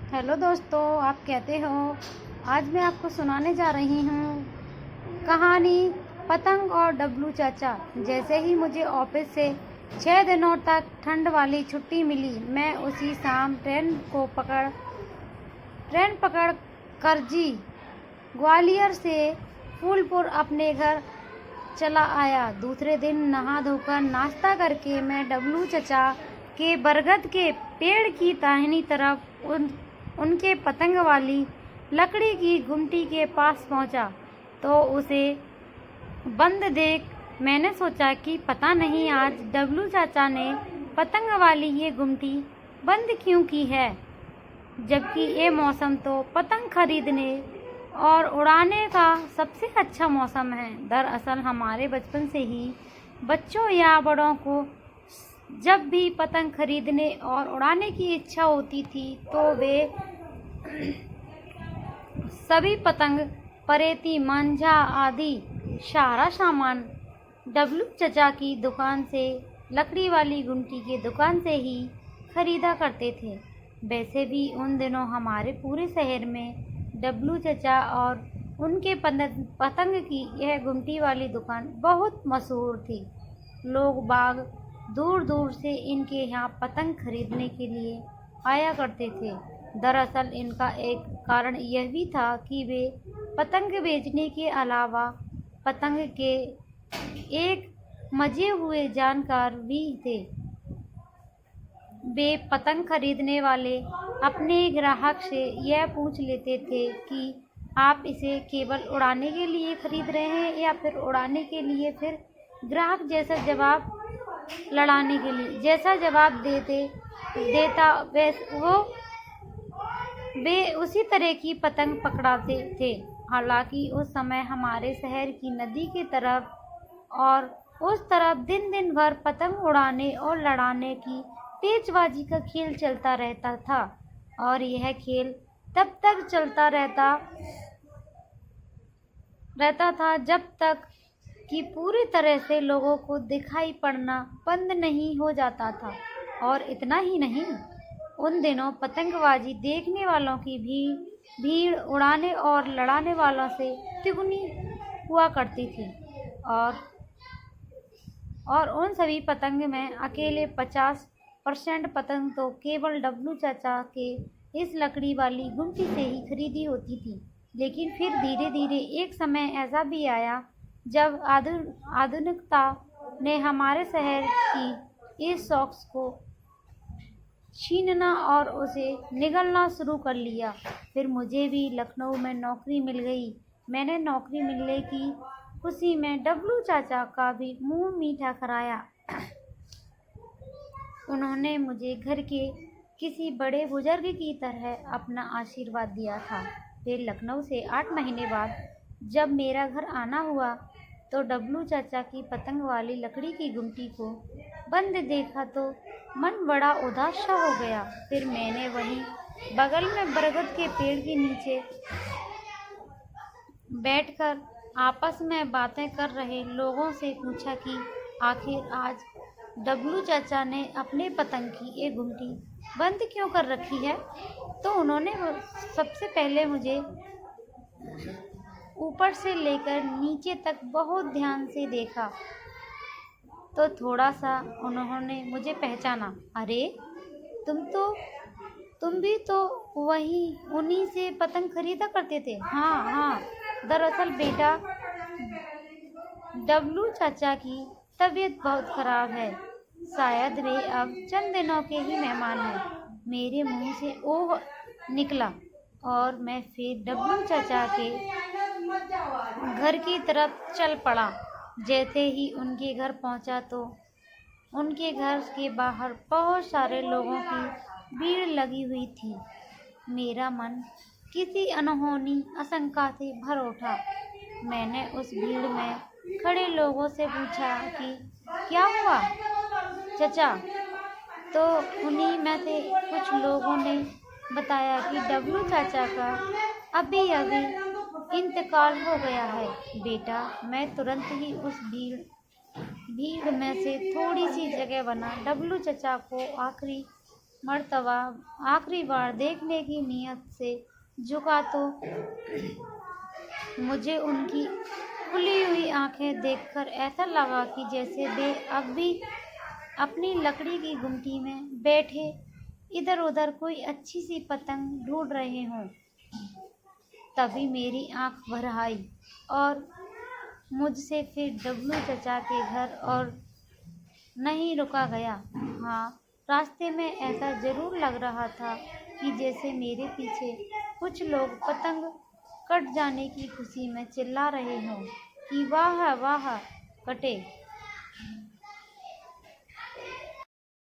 Hello दोस्तों, आप कहते हो। आज मैं आपको सुनाने जा रही हूँ कहानी पतंग और डब्लू चाचा। जैसे ही मुझे ऑफिस से 6 दिनों तक ठंड वाली छुट्टी मिली, मैं उसी शाम ट्रेन पकड़ कर ग्वालियर से फूलपुर अपने घर चला आया। दूसरे दिन नहा धोकर नाश्ता करके मैं डब्लू चचा के बरगद के पेड़ की दाहिनी तरफ उनके पतंग वाली लकड़ी की गुमटी के पास पहुंचा तो उसे बंद देख मैंने सोचा कि पता नहीं आज डब्लू चाचा ने पतंग वाली ये गुमटी बंद क्यों की है, जबकि ये मौसम तो पतंग खरीदने और उड़ाने का सबसे अच्छा मौसम है। दरअसल हमारे बचपन से ही बच्चों या बड़ों को जब भी पतंग खरीदने और उड़ाने की इच्छा होती थी तो वे सभी पतंग, परेती, मांझा आदि सारा सामान डब्लू चचा की दुकान से, लकड़ी वाली गुमटी की दुकान से ही खरीदा करते थे। वैसे भी उन दिनों हमारे पूरे शहर में डब्लू चचा और उनके पतंग की यह गुमटी वाली दुकान बहुत मशहूर थी। लोग बाग दूर दूर से इनके यहाँ पतंग खरीदने के लिए आया करते थे। दरअसल इनका एक कारण यह भी था कि वे पतंग बेचने के अलावा पतंग के एक मजे हुए जानकार भी थे। वे पतंग खरीदने वाले अपने ग्राहक से यह पूछ लेते थे कि आप इसे केवल उड़ाने के लिए खरीद रहे हैं या फिर उड़ाने के लिए। फिर ग्राहक जैसा जवाब देता वे उसी तरह की पतंग पकड़ाते थे। हालांकि उस समय हमारे शहर की नदी की तरफ और उस तरफ दिन दिन भर पतंग उड़ाने और लड़ाने की तेजबाजी का खेल चलता रहता था, और यह खेल तब तक चलता रहता था जब तक कि पूरी तरह से लोगों को दिखाई पड़ना बंद नहीं हो जाता था। और इतना ही नहीं, उन दिनों पतंगबाजी देखने वालों की भीड़ उड़ाने और लड़ाने वालों से तिगुनी हुआ करती थी। और उन सभी पतंग में अकेले 50% पतंग तो केवल डब्लू चाचा के इस लकड़ी वाली गुमटी से ही खरीदी होती थी। लेकिन फिर धीरे धीरे एक समय ऐसा भी आया जब आधुनिकता ने हमारे शहर की इस शौक को छीनना और उसे निगलना शुरू कर लिया। फिर मुझे भी लखनऊ में नौकरी मिल गई। मैंने नौकरी मिलने की खुशी में डब्लू चाचा का भी मुंह मीठा कराया। उन्होंने मुझे घर के किसी बड़े बुजुर्ग की तरह अपना आशीर्वाद दिया था। फिर लखनऊ से 8 महीने बाद जब मेरा घर आना हुआ तो डब्लू चाचा की पतंग वाली लकड़ी की गुमटी को बंद देखा तो मन बड़ा उदास सा हो गया। फिर मैंने वहीं बगल में बरगद के पेड़ के नीचे बैठकर आपस में बातें कर रहे लोगों से पूछा कि आखिर आज डब्लू चाचा ने अपने पतंग की एक गुमटी बंद क्यों कर रखी है। तो उन्होंने सबसे पहले मुझे ऊपर से लेकर नीचे तक बहुत ध्यान से देखा तो थोड़ा सा उन्होंने मुझे पहचाना। अरे, तुम भी तो उन्हीं से पतंग खरीदा करते थे। हाँ, दरअसल बेटा, डब्लू चाचा की तबीयत बहुत खराब है। शायद वे अब चंद दिनों के ही मेहमान हैं। मेरे मुंह से ओह निकला और मैं फिर डब्लू चाचा के घर की तरफ चल पड़ा। जैसे ही उनके घर पहुंचा तो उनके घर के बाहर बहुत सारे लोगों की भीड़ लगी हुई थी। मेरा मन किसी अनहोनी आशंका से भर उठा। मैंने उस भीड़ में खड़े लोगों से पूछा कि क्या हुआ चाचा। तो उन्हीं में से कुछ लोगों ने बताया कि डब्लू चाचा का अभी इंतकाल हो गया है। बेटा, मैं तुरंत ही उस भीड़ में से थोड़ी सी जगह बना डब्लू चाचा को आखिरी मर्तबा आखिरी बार देखने की नीयत से झुका तो मुझे उनकी खुली हुई आंखें देखकर ऐसा लगा कि जैसे वे अब भी अपनी लकड़ी की गुमटी में बैठे इधर उधर कोई अच्छी सी पतंग ढूंढ रहे हों। तभी मेरी आंख भर आई और मुझसे फिर डब्लू चचा के घर और नहीं रुका गया। हाँ, रास्ते में ऐसा जरूर लग रहा था कि जैसे मेरे पीछे कुछ लोग पतंग कट जाने की खुशी में चिल्ला रहे हों कि वाह वाह कटे।